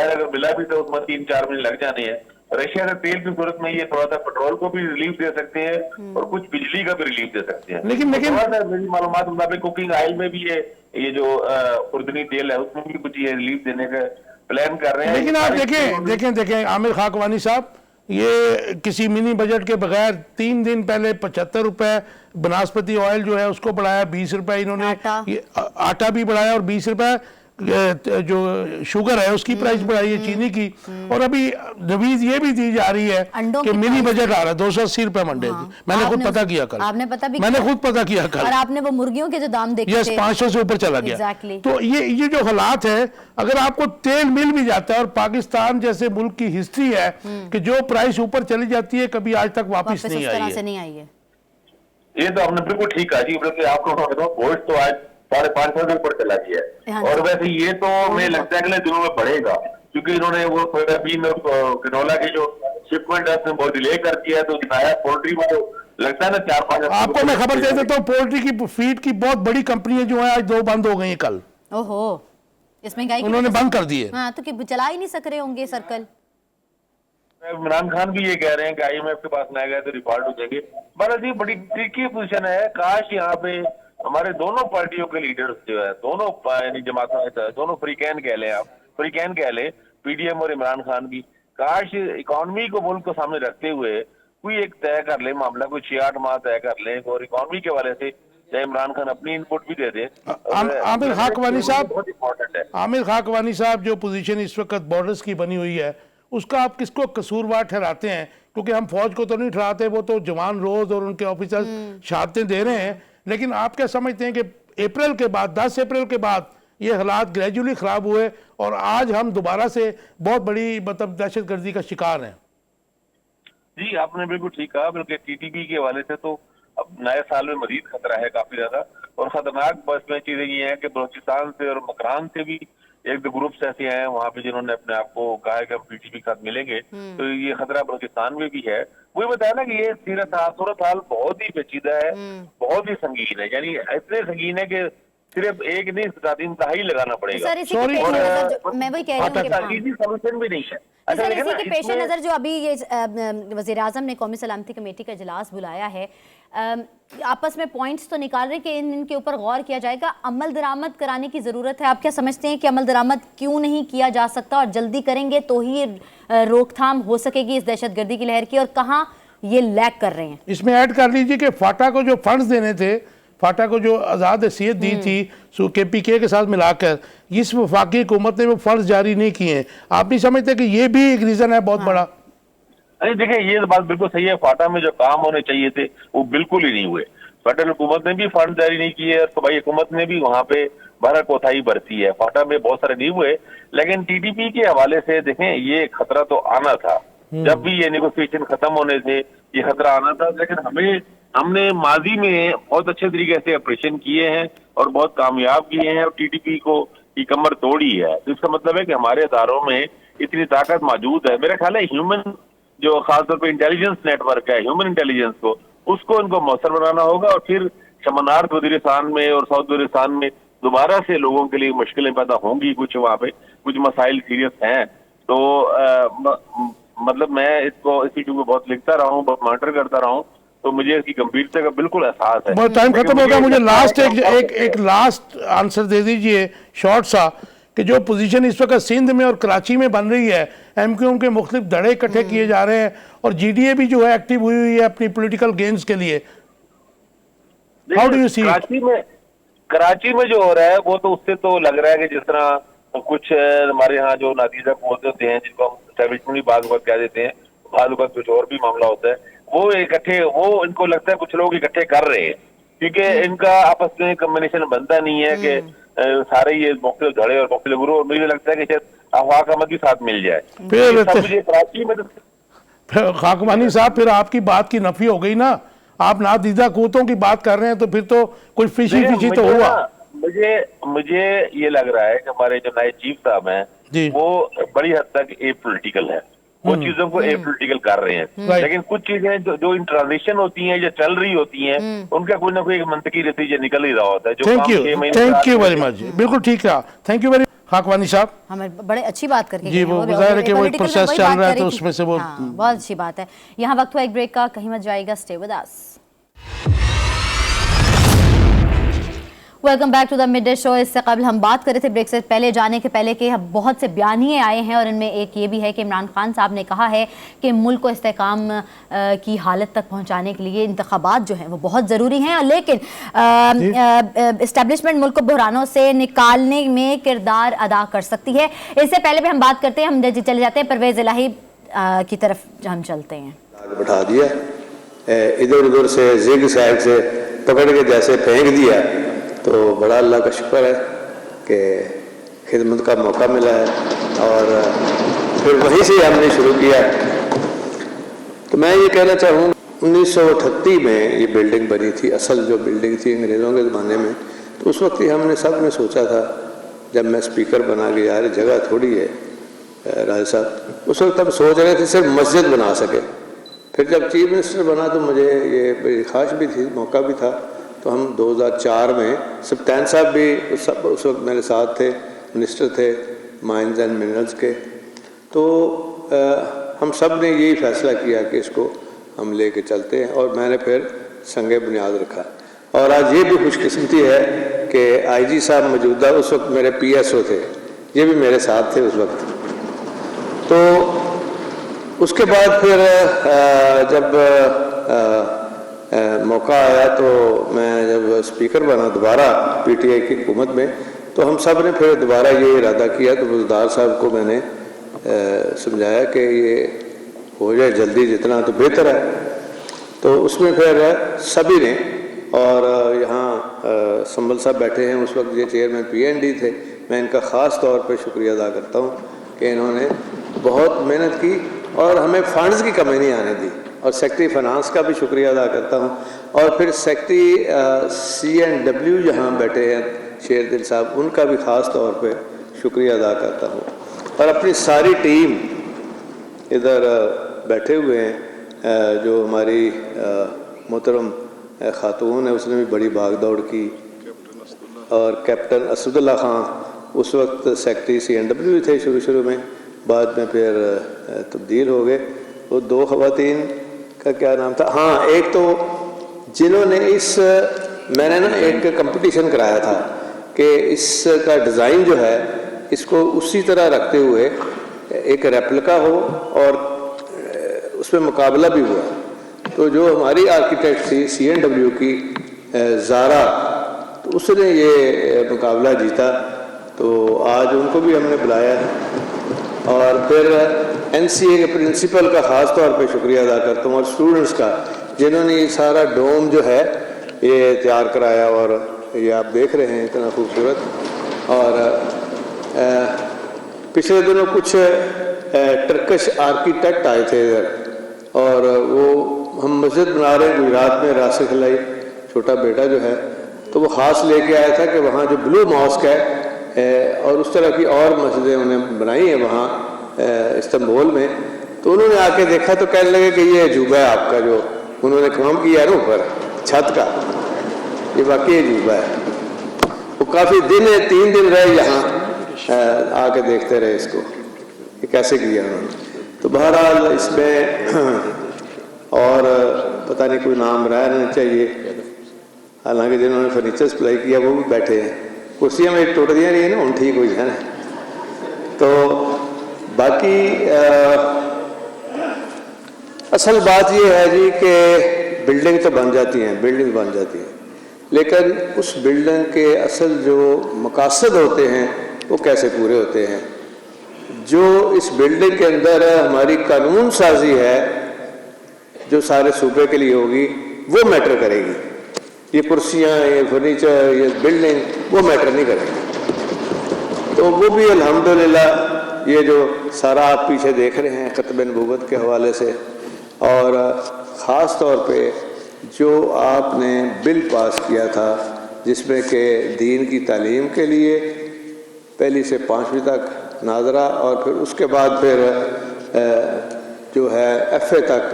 अगर मिला भी तो उसमें 3-4 महीने लग जाने हैं। रशिया से तेल की सूरत में ये थोड़ा सा पेट्रोल को भी रिलीफ दे सकते हैं और कुछ बिजली का भी रिलीफ दे सकते हैं। लेकिन थोड़ा सा मेरी मालूमात मुताबिक कुकिंग ऑयल में भी ये जो खुर्दनी तेल है उसमें भी कुछ ये रिलीफ देने का प्लान कर रहे हैं। लेकिन आप देखें आमिर खाकवानी साहब, ये किसी मिनी बजट के बगैर 3 दिन पहले 75 रुपए बनास्पति ऑयल जो है उसको बढ़ाया, 20 रुपए इन्होंने आटा भी बढ़ाया और 20 रुपए जो शुगर है उसकी प्राइस बढ़ाई है, चीनी की। और अभी नवीज ये भी दी जा रही है कि मिनी बजट आ रहा है 280 रुपए मंडे। मैंने खुद पता किया कल, मैंने खुद पता किया कल, और आपने वो मुर्गियों के जो दाम देखे थे 500 से ऊपर चला गया। तो ये जो हालात है, अगर आपको तेल मिल भी जाता है और पाकिस्तान जैसे मुल्क की हिस्ट्री है कि जो प्राइस ऊपर चली जाती है कभी आज तक वापिस नहीं आई है। ये तो आपने बिल्कुल ठीक कहा जी, बल्कि आपको गोश्त तो आज 550 से ऊपर चला गया है। और वैसे ये तो मुझे लगता है अगले दिनों में बढ़ेगा, क्योंकि इन्होंने वो सोयाबीन और कैनोला की जो शिपमेंट है उसमें बहुत डिले कर दिया है। तो नया पोल्ट्री में तो लगता है ना 4-5 आपको मैं खबर दे देता हूँ, पोल्ट्री की फीड की बहुत बड़ी कंपनियां जो है आज 2 बंद हो गई हैं कल। ओहो, इसमें गाय उन्होंने बंद कर दिए। हाँ, तो चला ही नहीं सक रहे होंगे सर्कल। इमरान खान भी ये कह रहे हैं कि IMF के पास ना गए तो रिकॉर्ड हो जाएंगे। बस ये बड़ी ट्रिकी पोजीशन है। काश यहाँ पे हमारे दोनों पार्टियों के लीडर्स जो है, दोनों यानी जमात, दोनों फ्रीकैन कह लें, आप फ्रीकैन कह लें, पीडीएम और इमरान खान भी, काश इकोनॉमी को मुल्क को सामने रखते हुए कोई एक तय कर ले मामला, कोई 6-8 माह तय कर ले और इकोनॉमी के वाले से चाहे इमरान खान अपनी इनपुट भी दे दे। आमिर खाकवानी साहब, बहुत इंपॉर्टेंट है। आमिर खाकवानी साहब, जो पोजीशन इस वक्त बॉर्डर्स की बनी हुई है उसका आप किसको कसूरवार ठहराते हैं? क्योंकि हम फौज को तो नहीं ठहराते, वो तो जवान रोज और उनके ऑफिसर शहादतें दे रहे हैं, लेकिन आप क्या समझते हैं कि अप्रैल के बाद, 10 अप्रैल के बाद ये हालात ग्रेजुअली खराब हुए और आज हम दोबारा से बहुत बड़ी मतलब दहशतगर्दी का शिकार हैं? जी आपने बिल्कुल ठीक कहा, बल्कि टीटीपी के हवाले से तो अब नए साल में मजीद खतरा है काफी ज्यादा। और खतरनाक बस में चीजें ये हैं कि बलोचिस्तान से और मकरान से भी एक दो ग्रुप्स ऐसे हैं वहां पे जिन्होंने अपने आप को कहा है कि हम टीटीपी के साथ मिलेंगे। तो ये खतरा बलोचिस्तान में भी है। वही बताया ना कि ये सूरत हाल बहुत ही पेचीदा है, बहुत ही संगीन है, यानी इतने संगीन है कि सिर्फ एक नहीं, इंतहाई लगाना पड़ेगा। सर, मैं वही कह रही हूँ, सोल्यूशन भी नहीं है। सर, इसी के पेश नज़र जो अभी ये वज़ीर आज़म ने कौमी सलामती कमेटी का इजलास बुलाया है, आपस में पॉइंट्स तो निकाल रहे कि इनके ऊपर गौर किया जाएगा, अमल दरामद कराने की ज़रूरत है। आप क्या समझते हैं कि अमल दरामद क्यों नहीं किया जा सकता और जल्दी करेंगे तो ही रोकथाम हो सकेगी इस दहशतगर्दी की लहर की, और कहाँ ये लैग कर रहे हैं? इसमें ऐड कर लीजिए कि फाटा को जो फंड्स देने थे, फाटा को जो आज़ाद हैसियत दी थी KPK के साथ मिलाकर, इस वफाकी हुकूमत ने वो फंड्स जारी नहीं किए। आप नहीं समझते कि ये भी एक रीज़न है बहुत बड़ा? अरे देखिए, ये बात बिल्कुल सही है, फाटा में जो काम होने चाहिए थे वो बिल्कुल ही नहीं हुए। फेडरल हुकूमत ने भी फंड जारी नहीं किए और सूबाई हुकूमत ने भी वहाँ पे बड़ा कोताही बरती है। फाटा में बहुत सारे नहीं हुए, लेकिन TTP के हवाले से देखें, ये खतरा तो आना था। जब भी ये नेगोशिएशन खत्म होने थे ये खतरा आना था, लेकिन हमने माजी में बहुत अच्छे तरीके से ऑपरेशन किए हैं और बहुत कामयाब किए हैं और TTP को की कमर तोड़ी है। तो इसका मतलब है कि हमारे इदारों में इतनी ताकत मौजूद है। मेरा ख्याल है ह्यूमन जो खासतौर पर इंटेलिजेंस नेटवर्क है, ह्यूमन इंटेलिजेंस को, उसको इनको मौसर बनाना होगा और फिर शमनार्थ वजीरिस्तान में और साउथ वजीरिस्तान में दोबारा से लोगों के लिए मुश्किलें पैदा होंगी। कुछ वहाँ पे कुछ मसाइल सीरियस हैं। तो मतलब मैं इसको इस इशू को बहुत लिखता रहा हूँ, बहुत मॉनिटर करता रहा हूँ तो मुझे इसकी गंभीरता का बिल्कुल एहसास है। बहुत टाइम खत्म हो गया, मुझे लास्ट एक लास्ट आंसर दे दीजिए शॉर्ट सा, कि जो पोजीशन इस वक्त सिंध में और कराची में बन रही है, एमक्यूएम के मुख्तलिफ धड़े इकट्ठे किए जा रहे हैं और जीडीए भी जो है एक्टिव हुई हुई है अपनी पॉलिटिकल गेन्स के लिए, how do you see? Karachi में जो हो रहा है वो तो उससे तो लग रहा है कि जिस तरह कुछ हमारे यहाँ जो नातीजा पहुंचते होते हैं, जिनको हम एस्टेब्लिशमेंट बाग वक्त कह देते हैं, बाद वक्त कुछ और भी मामला होता है, वो इकट्ठे, वो इनको लगता है कुछ लोग इकट्ठे कर रहे हैं, क्योंकि इनका आपस में कम्बिनेशन बनता नहीं है कि सारे ये मुख्तलिफ धड़े और मुख्तलिफ ग्रुप, और मुझे लगता है कि शायद अफवाह अहमद भी साथ मिल जाए। फिर मुझे कराची में खाकवानी साहब, फिर आपकी बात की नफी हो गई ना, आप नादीदा कूतों की बात कर रहे हैं, तो फिर तो कोई फिशी तो हुआ। मुझे ये लग रहा है कि हमारे जो नए चीफ साहब हैं वो बड़ी हद तक ए पॉलिटिकल है, वो चीजों को ए पॉलिटिकल कर रहे हैं, लेकिन कुछ चीजें जो इन ट्रांजिशन होती हैं, जो चल रही होती हैं, उनका कोई ना कोई एक मंतकी नतीजा निकल ही रहा होता है। थैंक यू वेरी मच, बिल्कुल ठीक है, थैंक यू वेरी खाकवानी साहब। हमें बड़े अच्छी बात करके जी, वो जाहिर है कि वो एक प्रोसेस चल रहा है, तो उसमें से वो बहुत अच्छी बात है। यहाँ वक्त हुआ एक ब्रेक का, कहीं मत जाएगा, stay with us. Welcome back to the mid day show. इससे कबल हम बात कर रहे थे ब्रेक से पहले जाने के पहले कि बहुत से बयानिए आए हैं और इनमें एक ये भी है कि इमरान खान साहब ने कहा है कि मुल्क को इस्तेहकाम की हालत तक पहुंचाने के लिए इंतखाबात जो हैं वो बहुत ज़रूरी हैं, लेकिन इस्टेब्लिशमेंट मुल्क को बहरानों से निकालने में किरदार अदा कर सकती है। इससे पहले भी हम बात करते हैं, हम चले जाते हैं परवेज़ इलाही की तरफ हम चलते हैं। बैठा दिया, इधर उधर से जिग साइड से पकड़ के जैसे फेंक दिया, तो बड़ा अल्लाह का शुक्र है कि खिदमत का मौका मिला है और फिर वहीं से हमने शुरू किया। तो मैं ये कहना चाहूँ, 1938 में ये बिल्डिंग बनी थी, असल जो बिल्डिंग थी अंग्रेज़ों के ज़माने में, तो उस वक्त ही हमने सब ने सोचा था, जब मैं स्पीकर बना के यार जगह थोड़ी है राज साहब, उस वक्त हम सोच रहे थे सिर्फ मस्जिद बना सके। फिर जब चीफ मिनिस्टर बना तो मुझे ये बड़ी ख्वाहिश भी थी, मौका भी था, तो हम 2004 में सप्तान साहब भी उस वक्त मेरे साथ थे, मिनिस्टर थे माइंस एंड मिनरल्स के, तो हम सब ने यही फैसला किया कि इसको हम लेके चलते हैं और मैंने फिर संगे बुनियाद रखा। और आज ये भी खुशकिस्मती है कि आईजी साहब मौजूदा उस वक्त मेरे पीएसओ थे, ये भी मेरे साथ थे उस वक्त। तो उसके बाद फिर जब मौका आया तो मैं जब स्पीकर बना दोबारा पीटीआई की हुकूमत में, तो हम सब ने फिर दोबारा ये इरादा किया। तो बुज़दार साहब को मैंने समझाया कि ये हो जाए जल्दी जितना तो बेहतर है। तो उसमें फिर सभी ने, और यहाँ संभल साहब बैठे हैं, उस वक्त ये चेयरमैन पीएनडी थे, मैं इनका ख़ास तौर पे शुक्रिया अदा करता हूँ कि इन्होंने बहुत मेहनत की और हमें फंड्स की कमी नहीं आने दी। और सेक्रेटरी फाइनेंस का भी शुक्रिया अदा करता हूँ, और फिर सेक्रेटरी CNW जहाँ बैठे हैं शेरदिल साहब, उनका भी ख़ास तौर पे शुक्रिया अदा करता हूँ, और अपनी सारी टीम इधर बैठे हुए हैं। जो हमारी मोहतरम खातून है, उसने भी बड़ी भागदौड़ की, और कैप्टन असदुल्ला खां उस वक्त सेक्रेटरी CNW थे शुरू में, बाद में फिर तब्दील हो गए। वो दो ख़वातीन का क्या नाम था, हाँ, एक तो जिन्होंने मैंने ना एक कंपटीशन कराया था कि इसका डिज़ाइन जो है इसको उसी तरह रखते हुए एक रेप्लिका हो और उसमें मुकाबला भी हुआ। तो जो हमारी आर्किटेक्ट थी CNW की ज़ारा, तो उसने ये मुकाबला जीता, तो आज उनको भी हमने बुलाया है। और फिर NCA के प्रिंसिपल का ख़ास तौर पे शुक्रिया अदा करता हूँ, और स्टूडेंट्स का, जिन्होंने ये सारा डोम जो है ये तैयार कराया, और ये आप देख रहे हैं इतना खूबसूरत। और पिछले दिनों कुछ टर्किश आर्किटेक्ट आए थे इधर, और वो हम मस्जिद बना रहे हैं गुजरात में, राशिद खिलाई छोटा बेटा जो है, तो वो ख़ास लेके आया था कि वहाँ जो ब्लू मॉस्क है और उस तरह की और मस्जिदें उन्हें बनाई है वहाँ इस्तांबुल में। तो उन्होंने आके देखा तो कहने लगे कि ये अजूबा है आपका, जो उन्होंने काम किया है ना ऊपर छत का, ये वाकई अजूबा है। वो काफ़ी दिन 3 दिन रहे यहाँ, आके देखते रहे इसको ये कैसे किया उन्होंने। तो बहरहाल इसमें और पता नहीं कोई नाम रहा नहीं चाहिए, हालांकि जिन्होंने फर्नीचर सप्लाई किया वो भी बैठे हैं। कुर्सियाँ मेरी टूट दी रही है ना, ठीक हुई है ना। तो बाकी असल बात ये है जी कि बिल्डिंग तो बन जाती हैं, बिल्डिंग बन जाती है, लेकिन उस बिल्डिंग के असल जो मकासद होते हैं वो कैसे पूरे होते हैं। जो इस बिल्डिंग के अंदर हमारी कानून साजी है जो सारे सूबे के लिए होगी वो मैटर करेगी। ये कुर्सियाँ, ये फर्नीचर, ये बिल्डिंग वो मैटर नहीं करेगी। तो वो भी अल्हम्दुलिल्लाह ये जो सारा आप पीछे देख रहे हैं ख़त्म नबूवत के हवाले से, और ख़ास तौर पे जो आपने बिल पास किया था जिसमें कि दीन की तालीम के लिए पहली से 5वीं तक नाजरा और फिर उसके बाद फिर जो है FA तक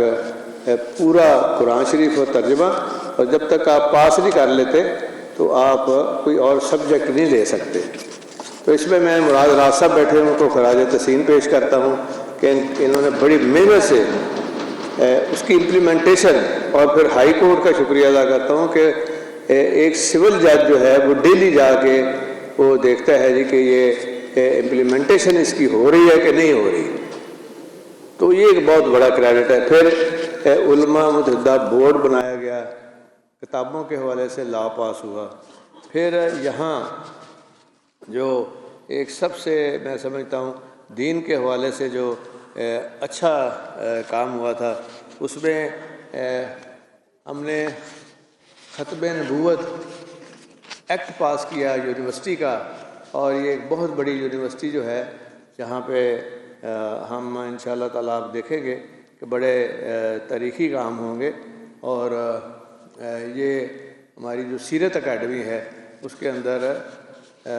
पूरा कुरान शरीफ और तर्जुमा, और जब तक आप पास नहीं कर लेते तो आप कोई और सब्जेक्ट नहीं ले सकते। तो इसमें मैं मुराद राज साहब बैठे हैं उनको खराज तहसीन पेश करता हूँ कि इन्होंने बड़ी मेहनत से उसकी इम्प्लीमेंटेशन, और फिर हाई कोर्ट का शुक्रिया अदा करता हूँ कि एक सिविल जज जो है वो डेली जाके वो देखता है जी कि ये इम्प्लीमेंटेशन इसकी हो रही है कि नहीं हो रही। तो ये एक बहुत बड़ा क्रेडिट है। फिर उलमा मुतहद्दा बोर्ड बनाया गया, किताबों के हवाले से लॉ पास हुआ। फिर यहाँ जो एक सबसे मैं समझता हूँ दीन के हवाले से जो अच्छा काम हुआ था उसमें हमने ख़त्म नबूवत एक्ट पास किया यूनिवर्सिटी का, और ये एक बहुत बड़ी यूनिवर्सिटी जो है जहाँ पे हम इंशाअल्लाह ताला आप देखेंगे कि बड़े तारीख़ी काम होंगे। और ये हमारी जो सीरत अकेडमी है उसके अंदर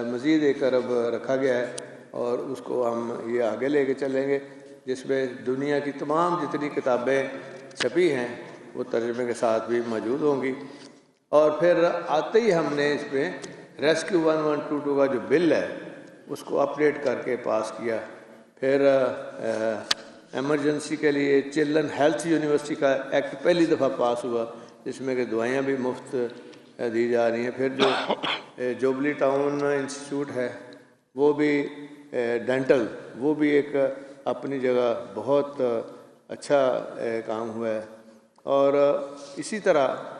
मज़ीद एक अरब रखा गया है और उसको हम ये आगे लेके चलेंगे, जिसमें दुनिया की तमाम जितनी किताबें छपी हैं वो तर्जुमे के साथ भी मौजूद होंगी। और फिर आते ही हमने इसमें रेस्क्यू 1122 का जो बिल है उसको अपडेट करके पास किया। फिर एमरजेंसी के लिए चिल्ड्रन हेल्थ यूनिवर्सिटी का एक्ट पहली दफ़ा पास हुआ जिसमें कि दवाइयाँ भी मुफ्त दी जा रही हैं। फिर जो जुबली टाउन इंस्टीट्यूट है वो भी डेंटल, वो भी एक अपनी जगह बहुत अच्छा काम हुआ है। और इसी तरह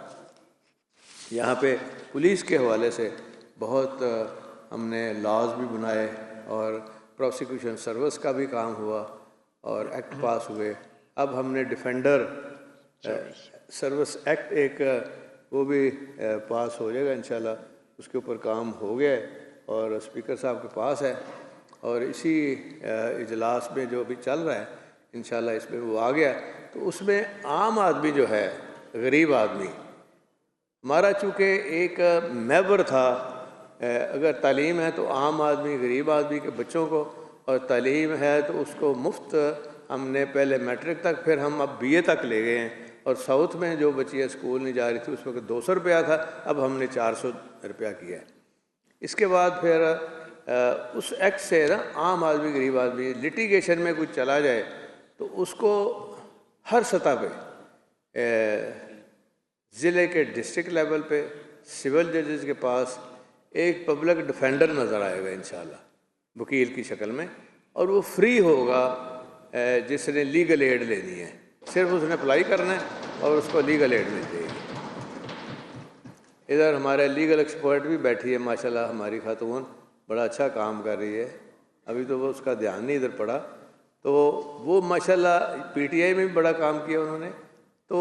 यहाँ पे पुलिस के हवाले से बहुत हमने लॉज भी बनाए और प्रोसिक्यूशन सर्विस का भी काम हुआ और एक्ट पास हुए। अब हमने डिफेंडर सर्विस एक्ट एक वो भी पास हो जाएगा इंशाल्लाह, उसके ऊपर काम हो गया और स्पीकर साहब के पास है। और इसी इजलास में जो अभी चल रहा है इंशाल्लाह इसमें वो आ गया। तो उसमें आम आदमी जो है, गरीब आदमी, हमारा चूँकि एक महवर था, अगर तालीम है तो आम आदमी गरीब आदमी के बच्चों को, और तालीम है तो उसको मुफ्त हमने पहले मैट्रिक तक, फिर हम अब BA तक ले गए हैं। और साउथ में जो बच्चियाँ स्कूल नहीं जा रही थी उस वक्त 200 रुपया था, अब हमने 400 रुपया किया है। इसके बाद फिर उस एक्ट से ना आम आदमी गरीब आदमी लिटिगेशन में कुछ चला जाए तो उसको हर सतह पे ज़िले के डिस्ट्रिक्ट लेवल पे सिविल जजेस के पास एक पब्लिक डिफेंडर नज़र आएगा इंशाल्लाह, वकील की शक्ल में, और वो फ्री होगा जिसने लीगल एड लेनी है। सिर्फ उसने अप्लाई करना है और उसको लीगल एड मिल जाएगी। इधर हमारे लीगल एक्सपर्ट भी बैठी है माशाल्लाह, हमारी खातून बड़ा अच्छा काम कर रही है। अभी तो वो उसका ध्यान नहीं इधर पड़ा, तो वो माशाल्लाह PTI में भी बड़ा काम किया उन्होंने। तो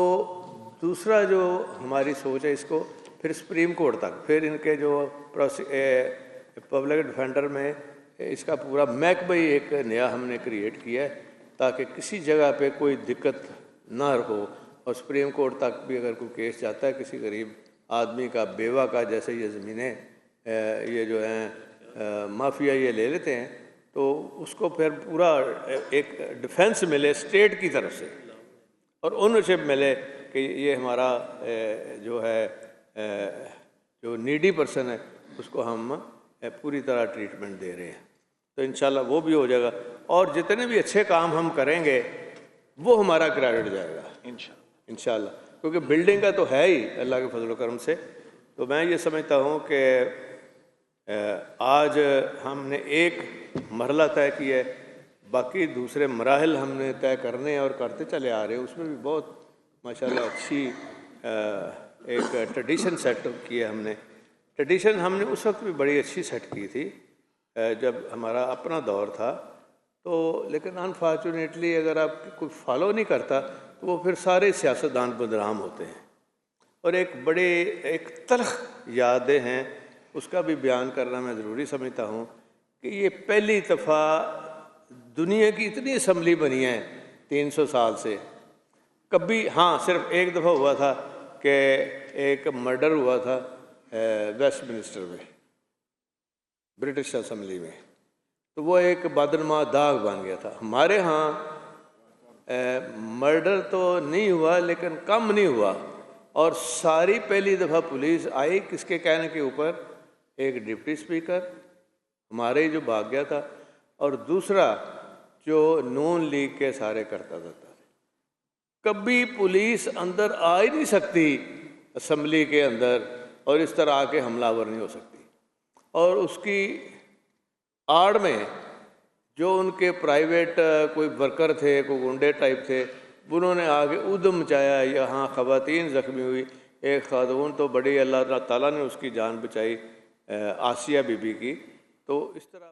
दूसरा जो हमारी सोच है इसको फिर सुप्रीम कोर्ट तक, फिर इनके जो पब्लिक डिफेंडर में इसका पूरा महकमा ही एक नया हमने क्रिएट किया है ताकि किसी जगह पे कोई दिक्कत ना हो। और सुप्रीम कोर्ट तक भी अगर कोई केस जाता है किसी गरीब आदमी का, बेवा का, जैसे ये ज़मीनें ये जो हैं माफिया ये ले लेते हैं, तो उसको फिर पूरा एक डिफेंस मिले स्टेट की तरफ से और ओनरशिप मिले कि ये हमारा जो है जो नीडी पर्सन है उसको हम पूरी तरह ट्रीटमेंट दे रहे हैं। तो इंशाल्लाह वो भी हो जाएगा और जितने भी अच्छे काम हम करेंगे वो हमारा क्रेडिट जाएगा इंशाल्लाह। क्योंकि बिल्डिंग का तो है ही अल्लाह के फजल करम से। तो मैं ये समझता हूँ कि आज हमने एक मरहला तय किया है, बाकी दूसरे मराहल हमने तय करने और करते चले आ रहे हैं। उसमें भी बहुत माशाल्लाह अच्छी एक ट्रेडिशन सेट की है हमने। ट्रेडिशन हमने उस वक्त भी बड़ी अच्छी सेट की थी जब हमारा अपना दौर था। तो लेकिन अनफॉर्चुनेटली अगर आप कोई फॉलो नहीं करता तो वो फिर सारे सियासतदान बदनाम होते हैं। और एक तलख यादें हैं, उसका भी बयान करना मैं ज़रूरी समझता हूँ कि ये पहली दफ़ा दुनिया की इतनी असम्बली बनी है 300 साल से। कभी हाँ सिर्फ एक दफ़ा हुआ था कि एक मर्डर हुआ था वेस्टमिनिस्टर में, ब्रिटिश असम्बली में, तो वो एक बदनमा दाग बन गया था। हमारे यहाँ मर्डर तो नहीं हुआ लेकिन कम नहीं हुआ। और सारी पहली दफ़ा पुलिस आई किसके कहने के ऊपर, एक डिप्टी स्पीकर हमारे ही जो भाग गया था और दूसरा जो नून लीग के सारे करता था। कभी पुलिस अंदर आ ही नहीं सकती असम्बली के अंदर और इस तरह आके हमलावर नहीं हो सकती। और उसकी आड़ में जो उनके प्राइवेट कोई वर्कर थे, कोई गुंडे टाइप थे, उन्होंने आगे उद्यम मचाया। यहाँ ख़वातीन ज़ख्मी हुई, एक खातून तो बड़ी अल्लाह ताला ने उसकी जान बचाई, आसिया बीबी की। तो इस तरह